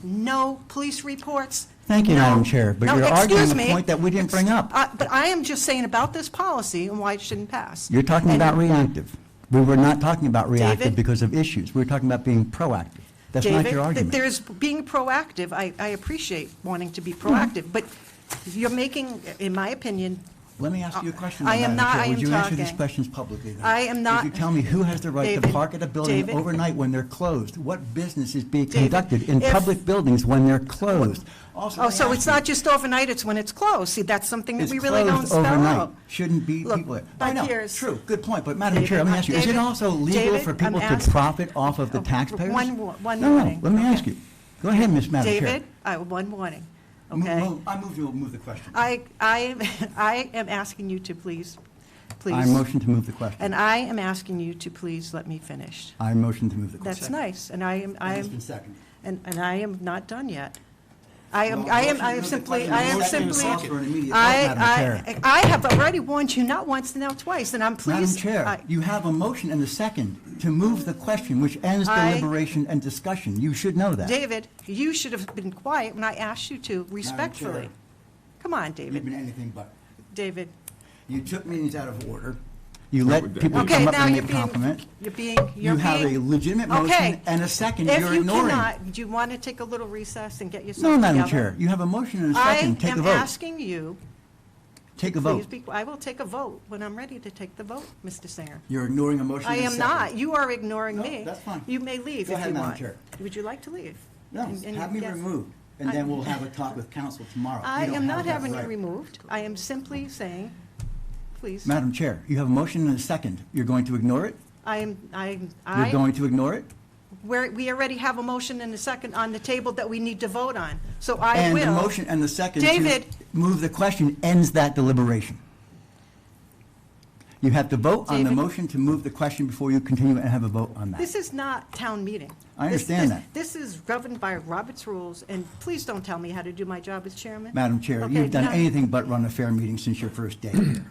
no police reports. Thank you, no- Madam Chair, but No, you're arguing excuse a me. point that we didn't bring up. But I am just saying about this policy and why it shouldn't pass. You're talking And- about reactive. We were not talking about reactive David? because of issues. We were talking about being proactive. That's not David, your argument. there's being proactive, I appreciate wanting to be proactive, but you're making, in my opinion, Let me ask you a question, I am Madam not- Chair. I am Would you answer these talking. questions publicly then? I am not- Would you tell me who has the right to David, park at a building David. overnight when they're closed? What business is being David, conducted in if- public buildings when they're closed? Also, oh, let me so ask it's you, not just overnight, it's when it's closed. See, that's something that it's we really don't closed spell overnight. out. Shouldn't be Look, people. back I know, here is- true, good point. But Madam David, Chair, let me ask you, is it David, also legal David, for people I'm to asking- profit off of the Oh, taxpayers? one No, warning, let me okay. ask you. Go ahead, Ms. Madam Chair. David, one warning, okay? I move to move the question. I am asking you to please. I motion to move the question. And I am asking you to please let me finish. I motion to move the question. That's nice, and I am, It's been seconded. and I am not done yet. I am Well, motion to move the simply, question. I am Motion simply, calls for an immediate vote, Madam Chair. I have already warned you not once, now twice, and I'm Madam pleased. Chair, you have a motion and a second to move the question, which ends deliberation and discussion. You should know that. David, you should have been quiet when I asked you to, respectfully. Chair. Come on, You've David. been anything but. David. You took meetings out of order. You let people Okay, come up now and you're make being, compliment. you're You have a being, legitimate Okay. motion and a second. if You're you ignoring. cannot, do you want to take a little recess and get yourself No, together? Madam Chair, you have a motion and a I second. Take a am vote. asking you, Take a please vote. be, I will take a vote when I'm ready to take the vote, Mr. Singer. You're ignoring a motion I and a am second. not. You are ignoring No, me. that's fine. You may leave Go if ahead, you Madam want. Chair. Would you like to leave? No, And have me yes. removed, and then we'll have a talk with council tomorrow. I You don't am have not that having you right. removed. I am simply saying, please. Madam Chair, you have a motion and a second. You're going to ignore it? You're going to ignore it? We already have a motion and a second on the table that we need to vote on, so I And will. the motion and the second to David. move the question ends that deliberation. You have to vote on the David. motion to move the question before you continue and have a vote on that. This is not town meeting. I understand that. This is governed by Robert's rules, and please don't tell me how to do my job as chairman. Madam Chair, Okay, you've done now- anything but run a fair meeting since your first day here.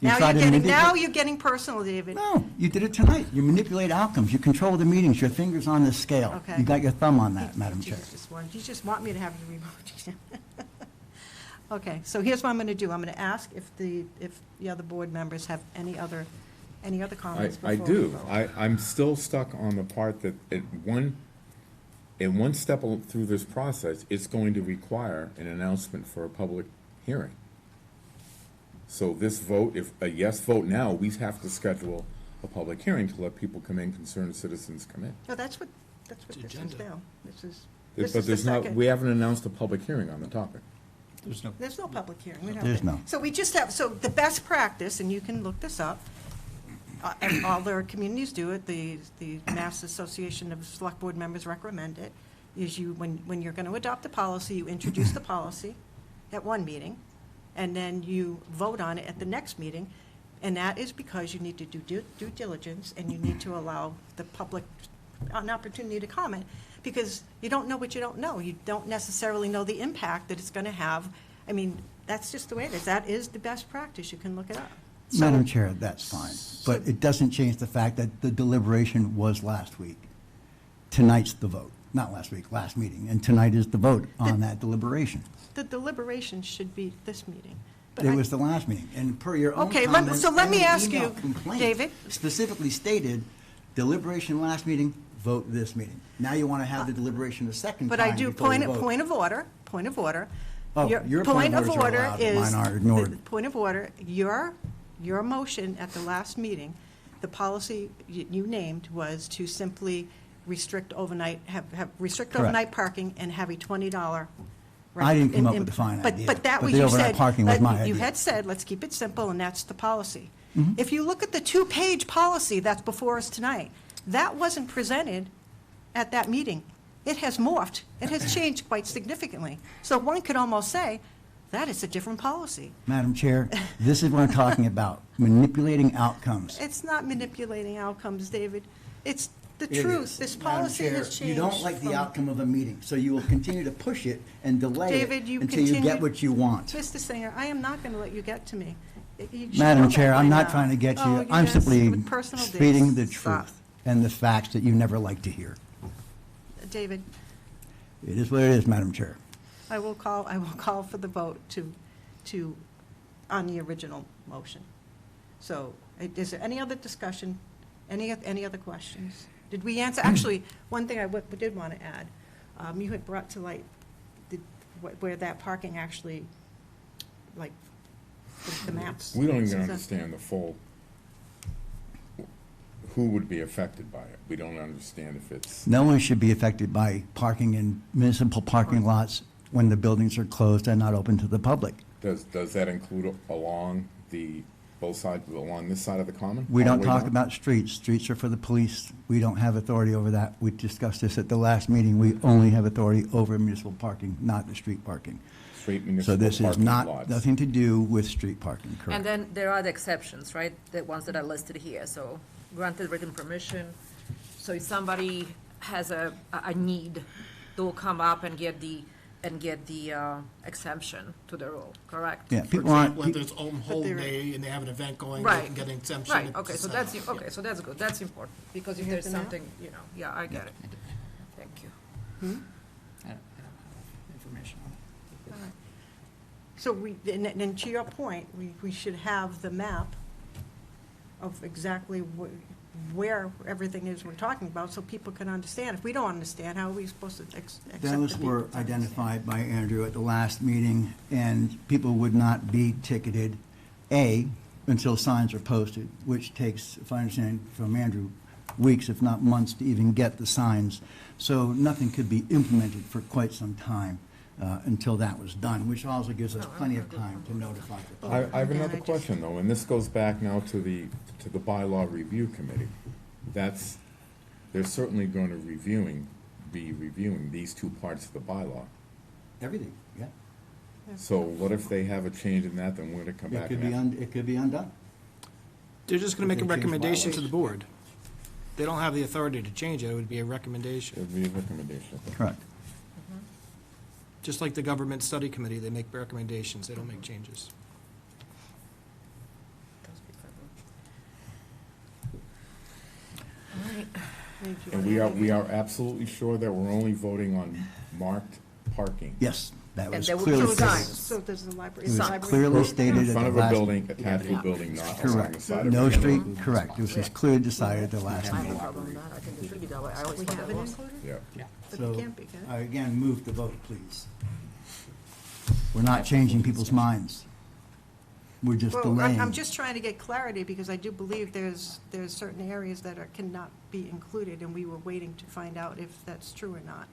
You Now try you're to getting, manipulate- now you're getting personal, David. No, you did it tonight. You manipulate outcomes. You control the meetings. Your finger's on the scale. Okay. You got your thumb on that, Madam Chair. You just want me to have you removed. Okay, so here's what I'm going to do. I'm going to ask if the other board members have any other comments before I we do. vote. I'm still stuck on the part that in one step through this process, it's going to require an announcement for a public hearing. So this vote, if a yes vote now, we have to schedule a public hearing to let people come in, concerned citizens come in. No, that's what this is agenda. now. This is But the there's not, second. we haven't announced a public hearing on the topic. There's no public hearing. We don't There's have- no. So we just have, so the best practice, and you can look this up, and all their communities do it, the Mass Association of Select Board Members recommend it, is when you're going to adopt a policy, you introduce the policy at one meeting, and then you vote on it at the next meeting, and that is because you need to do due diligence, and you need to allow the public an opportunity to comment, because you don't know what you don't know. You don't necessarily know the impact that it's going to have. I mean, that's just the way it is. That is the best practice. You can look it up. So- Madam Chair, that's fine. But it doesn't change the fact that the deliberation was last week. Tonight's the vote. Not last week, last meeting. And tonight is the vote on that deliberation. The deliberation should be this meeting. But It I- was the last meeting, and per your own Okay, comments so let and me the ask email you, complaint, David. specifically stated, deliberation last meeting, vote this meeting. Now you want to have the deliberation a second But time I do, before you vote. point of order. Oh, your point of orders are allowed, but mine are ignored. Point of order, your motion at the last meeting, the policy you named was to simply restrict overnight, restrict Correct. overnight parking and have a $20. I didn't come up with the fine But idea, that but was, the you overnight said. parking was my You idea. had said, let's keep it simple, and that's the policy. Mm-hmm. If you look at the two-page policy that's before us tonight, that wasn't presented at that meeting. It has morphed. It has changed quite significantly. So one could almost say, that is a different policy. Madam Chair, this is what I'm talking about, manipulating outcomes. It's not manipulating outcomes, David. It's the It truth. is. This Madam policy Chair, has changed. You don't like the from- outcome of a meeting, so you will continue to push it and delay David, it you until you get continue- what you want. Mr. Singer, I am not going to let you get to me. You should Madam know that Chair, I'm by not now. trying to get you. Oh, I'm yes, simply with personal speaking the digs. Stop. truth and the facts that you never like to hear. David, It is what it is, Madam Chair. I will call for the vote on the original motion. So, is there any other discussion? Any other questions? Did we answer, actually, one thing I did want to add, you had brought to light where that parking actually, like, the maps. We don't even So that- understand the full, who would be affected by it. We don't understand if it's, No one should be affected by parking in municipal parking lots when the buildings are closed and not open to the public. does that include along both sides, along this side of the common? We All the don't way talk down? about streets. Streets are for the police. We don't have authority over that. We discussed this at the last meeting. We only have authority over municipal parking, not the street parking. Straight So municipal this is parking not, lots. nothing to do with street parking, And correct? then there are the exceptions, right? The ones that are listed here. So granted written permission. So if somebody has a need, they'll come up and get the exemption to the rule, correct? Yeah, For people aren't, example, if there's home they're- day and they have an event going, they Right. can get an exemption. Right, at okay, the so center. that's, okay, so that's good, that's important, because if You have there's the map? something, yeah, I get it. Thank you. I don't have information on it. So and to your point, we should have the map of exactly where everything is we're talking about, so people can understand. If we don't understand, how are we supposed to accept the those people were to understand? identified by Andrew at the last meeting, and people would not be ticketed, A, until signs are posted, which takes, if I understand from Andrew, weeks, if not months, to even get the signs. So nothing could be implemented for quite some time until that was done, which also gives us plenty of time to notify the public. I have Again, another I just- question, though, and this goes back now to the bylaw review committee. They're certainly going to be reviewing these two parts of the bylaw. Everything, yeah. So what if they have a change in that, then we're going to come It back could and be, it could be undone. They're just gonna make a If they change recommendation to bylaws. the board. They don't have the authority to change it, it would be a recommendation. It'd be a recommendation. Correct. Just like the government study committee, they make recommendations, they don't make changes. Thank you. And we are absolutely sure that we're only voting on marked parking. Yes, that And was there will be clearly So stated. signs. so does the library. It is the was library- clearly In stated at the front of a last. building, attached to a building, not along the Correct. side of a No building. street, correct. This was clearly decided at the last I have no meeting. problem with that, I think it should be that way, I always We thought have that it was. included? Yeah. But So, it can't be, can it? I again, move the vote, please. We're not changing people's minds. We're just Well, delaying. I'm just trying to get clarity, because I do believe there's certain areas that cannot be included, and we were waiting to find out if that's true or not.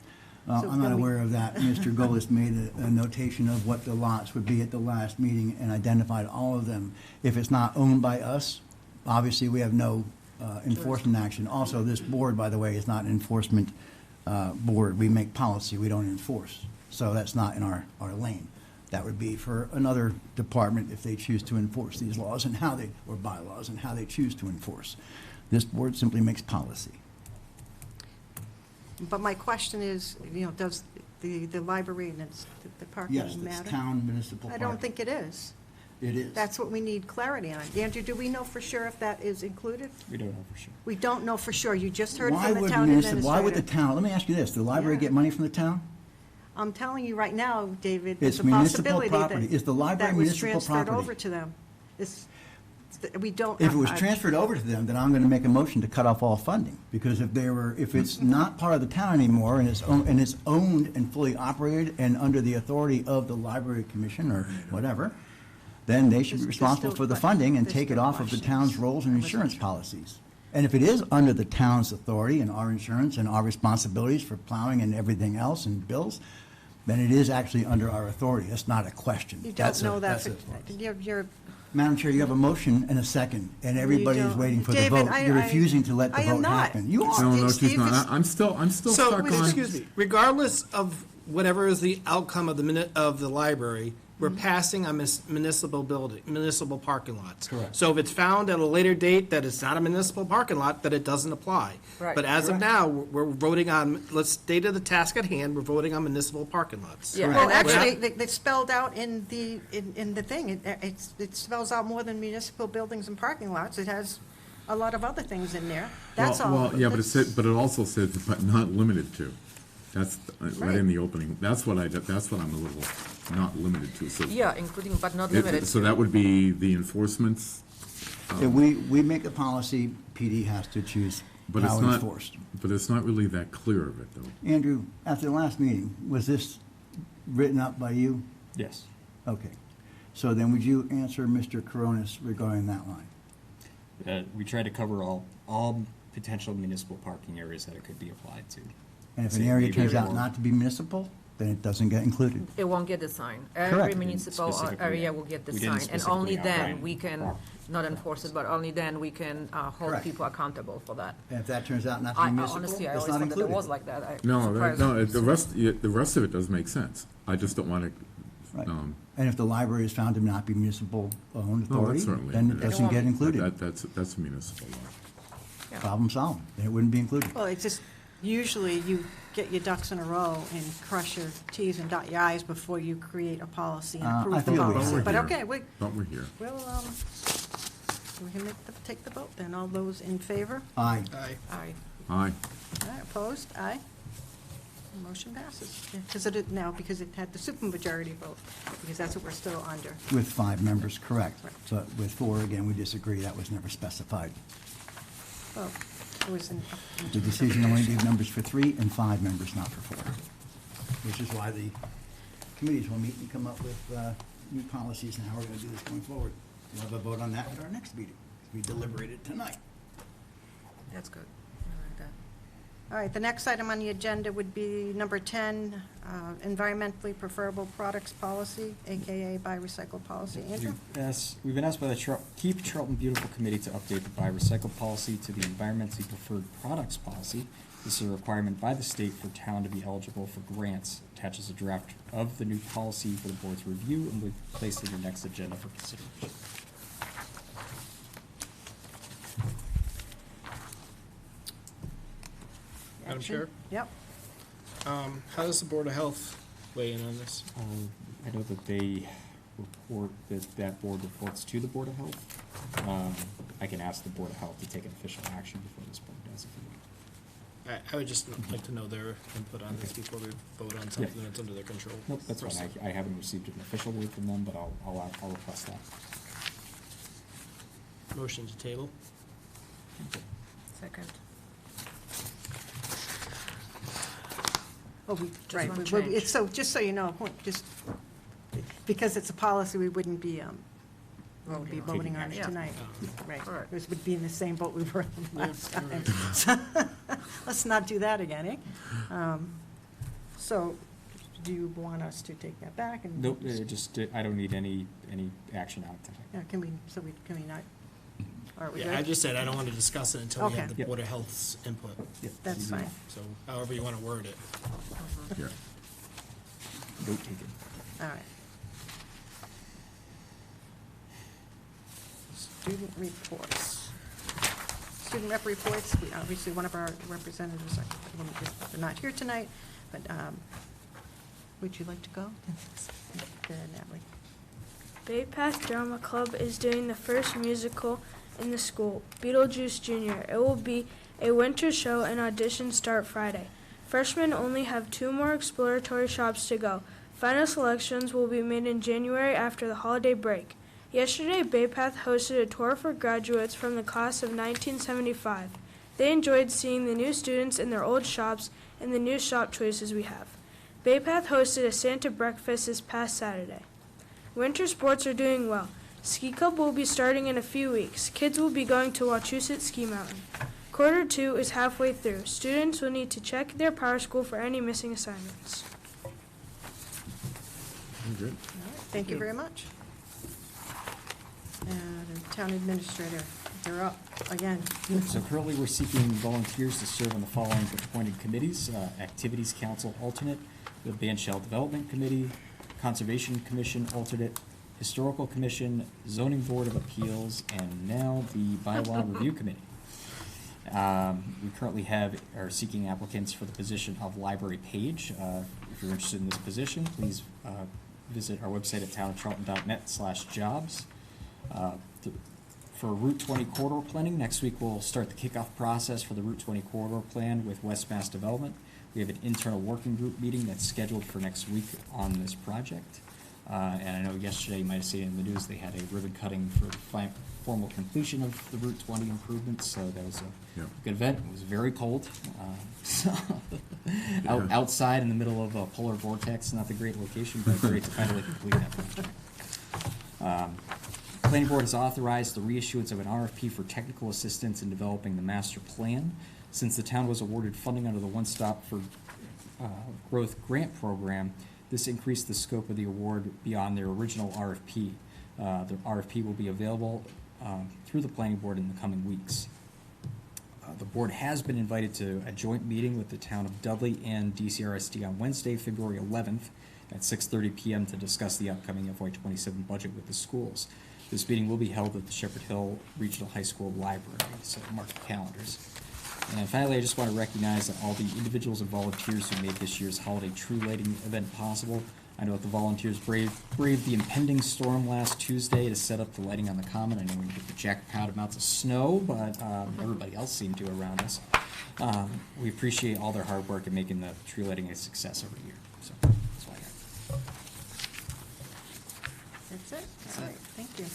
So I'm not then we- aware of that. Mr. Golis made a notation of what the lots would be at the last meeting and identified all of them. If it's not owned by us, obviously, we have no enforcement action. Also, this board, by the way, is not an enforcement board. We make policy, we don't enforce. So that's not in our lane. That would be for another department if they choose to enforce these laws and or bylaws and how they choose to enforce. This board simply makes policy. But my question is, does the library and the parking Yes, matter? it's town municipal I parking. don't think it is. It is. That's what we need clarity on. Andrew, do we know for sure if that is included? We don't know for sure. We don't know for sure. You just heard Why from the would town municipal- Why would the administrator. town, let me ask you this, the library Yeah. get money from the town? I'm telling you right now, David, there's It's a municipal possibility property. that Is the library that was municipal transferred property? over to them. We don't. If it was I- transferred over to them, then I'm gonna make a motion to cut off all funding. Because if it's not part of the town anymore and it's owned and fully operated and under the authority of the library commission or whatever, then they should be There's responsible still for the que- funding and there's take it still off of the questions. town's roles and insurance policies. And if it is under the town's authority and our insurance and our responsibilities for plowing and everything else and bills, then it is actually under our authority. That's not a question. You don't That's a- know that. that's a- You're Madam Chair, you have a motion and a second, and everybody is don't. waiting for the David, vote. I- You're I- refusing to let the I am vote not. happen. You are. No, no, she's Steve not. is- I'm still So, stuck on. excuse me, regardless of whatever is the outcome of the minute, of the library, we're passing on municipal building, municipal parking lots. Correct. So if it's found at a later date that it's not a municipal parking lot, that it doesn't apply. Right. But as of now, we're voting on, let's stay to the task at hand, we're voting on municipal parking lots. Yeah. Well, And that's- actually, they spelled out in the thing, it spells out more than municipal buildings and parking lots. It has a lot of other things in there. That's all. Well, yeah, but but it also says, but not limited to. That's right in the opening. That's what I'm a little not limited to. So Yeah, including but not limited so to. that would be the enforcements, If we make a policy, PD has to choose but how it's not. enforced. But it's not really that clear of it, though. Andrew, after the last meeting, was this written up by you? Yes. Okay. So then would you answer Mr. Coronis regarding that line? We tried to cover all potential municipal parking areas that it could be applied to. And if an So area maybe turns out more- not to be municipal, then it doesn't get included. It won't get the sign. Correct. Every municipal Specifically, area will get the we didn't sign, and only specifically then outline we can, park. not enforce it, but only then we can hold Correct. people accountable for that. And if that turns out not to be I municipal, honestly, I it's always not thought that it included. was like that. I'm No, surprised. the rest of it does make sense. I just don't want to. Right. And if the library is found to not be municipal owned authority, certainly- then it doesn't get included. That's municipal law. Yeah. Problem solved. Then it wouldn't be included. Well, it's just, usually you get your ducks in a row and cross your Ts and dot your Is before you create a policy and I approve the feel we- policy. But we're But here. okay, But we're here. we can take the vote then. All those in favor? Aye. Aye. Aye. Aye. All right, opposed? Aye. Motion passes. Because it had the supermajority vote, because that's what we're still under. With 5 members, correct. Right. So with 4, again, we disagree. That was never specified. Well, it was in. The decision only gave numbers for 3 and 5 members, not for 4. Which is why the committees will meet and come up with new policies and how we're going to do this going forward. We'll have a vote on that at our next meeting. We deliberated tonight. That's good. I like that. All right, the next item on the agenda would be number 10, environmentally preferable products policy, AKA buy recycle policy. Andrew? We've been asked by the Keep Charlton Beautiful Committee to update the buy recycle policy to the environmentally preferred products policy. This is a requirement by the state for town to be eligible for grants. Attaches a draft of the new policy for the board's review and will be placed in your next agenda for consideration. Madam Action? Chair? Yep. How does the Board of Health weigh in on this? I know that they report, that board reports to the Board of Health. I can ask the Board of Health to take an official action before this board does if you want. I would just like to know their input on this before we vote on something that's under their control. Nope, that's fine. I haven't received an official word from them, but I'll request that. Motion to table? Second. Oh, we, Just right, one we- change. it's so, just so you know, just, because it's a policy, we wouldn't be voting on it Yeah. tonight. Right, Correct. this would be in the same boat we were in last Yeah, time. So, let's not do that again, eh? So, do you want us to take that back and? Nope, I don't need any action on it tonight. Yeah, can we not? Are we Yeah, I good? just said I don't want to discuss it until we have Okay. the Yep. Board of Health's input. Yep, That's easy fine. enough. So however you want to word it. Yeah. Note taken. All right. Student reports. Student rep reports, we, obviously, one of our representatives are not here tonight, but would you like to go? Natalie? Bay Path Drama Club is doing the first musical in the school, Beetlejuice Jr. It will be a winter show and auditions start Friday. Freshmen only have 2 more exploratory shops to go. Final selections will be made in January after the holiday break. Yesterday, Bay Path hosted a tour for graduates from the class of 1975. They enjoyed seeing the new students in their old shops and the new shop choices we have. Bay Path hosted a Santa breakfast this past Saturday. Winter sports are doing well. Ski Club will be starting in a few weeks. Kids will be going to Wachusett Ski Mountain. Quarter 2 is halfway through. Students will need to check their Power School for any missing assignments. I'm good. All right, thank you very much. And town administrator, they're up again. So currently, we're seeking volunteers to serve on the following appointed committees: Activities Council alternate, the Band Shell Development Committee, Conservation Commission alternate, Historical Commission, Zoning Board of Appeals, and now the Bylaw Review Committee. We currently are seeking applicants for the position of library page. If you're interested in this position, please visit our website at townoftroughton.net/jobs. For Route 20 corridor planning, next week we'll start the kickoff process for the Route 20 corridor plan with West Mass Development. We have an internal working group meeting that's scheduled for next week on this project. And I know yesterday, you might have seen in the news, they had a ribbon cutting for the formal completion of the Route 20 improvements, so that was a Yep. good event. It was very cold, so outside in the middle of a polar vortex, not the great location, but great to finally complete that project. Planning Board has authorized the reissuance of an RFP for technical assistance in developing the master plan. Since the town was awarded funding under the One Stop for Growth Grant Program, this increased the scope of the award beyond their original RFP. The RFP will be available through the Planning Board in the coming weeks. The board has been invited to a joint meeting with the town of Dudley and DCRSD on Wednesday, February 11th at 6:30 p.m. to discuss the upcoming FY27 budget with the schools. This meeting will be held at the Shepherd Hill Regional High School Library, so mark your calendars. And finally, I just want to recognize that all the individuals and volunteers who made this year's holiday tree lighting event possible. I know that the volunteers braved the impending storm last Tuesday to set up the lighting on the common. I know we get the jackpot amounts of snow, but everybody else seemed to around us. We appreciate all their hard work in making the tree lighting a success every year. So that's why I got. That's it? All right, thank you.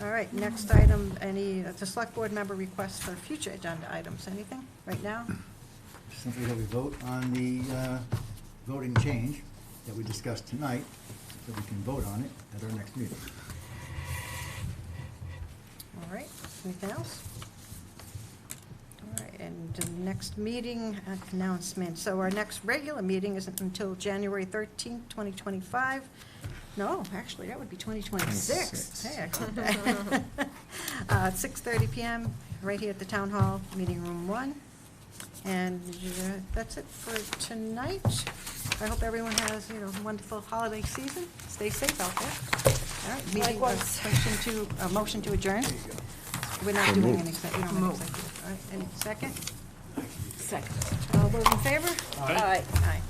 All right, next item, the select board member requests for future agenda items. Anything right now? Simply that we vote on the voting change that we discussed tonight, so we can vote on it at our next meeting. All right, anything else? All right, and the next meeting announcement. So our next regular meeting isn't until January 13th, 2025. No, actually, that would be 2026. Hey, I caught that. 6:30 PM, right here at the Town Hall, Meeting Room 1. And that's it for tonight. I hope everyone has, a wonderful holiday season. Stay safe out there. All right, meeting, motion to adjourn. We're not doing any executive. We don't have executive. All right, any second? Second. All those in favor? Aye. Aye.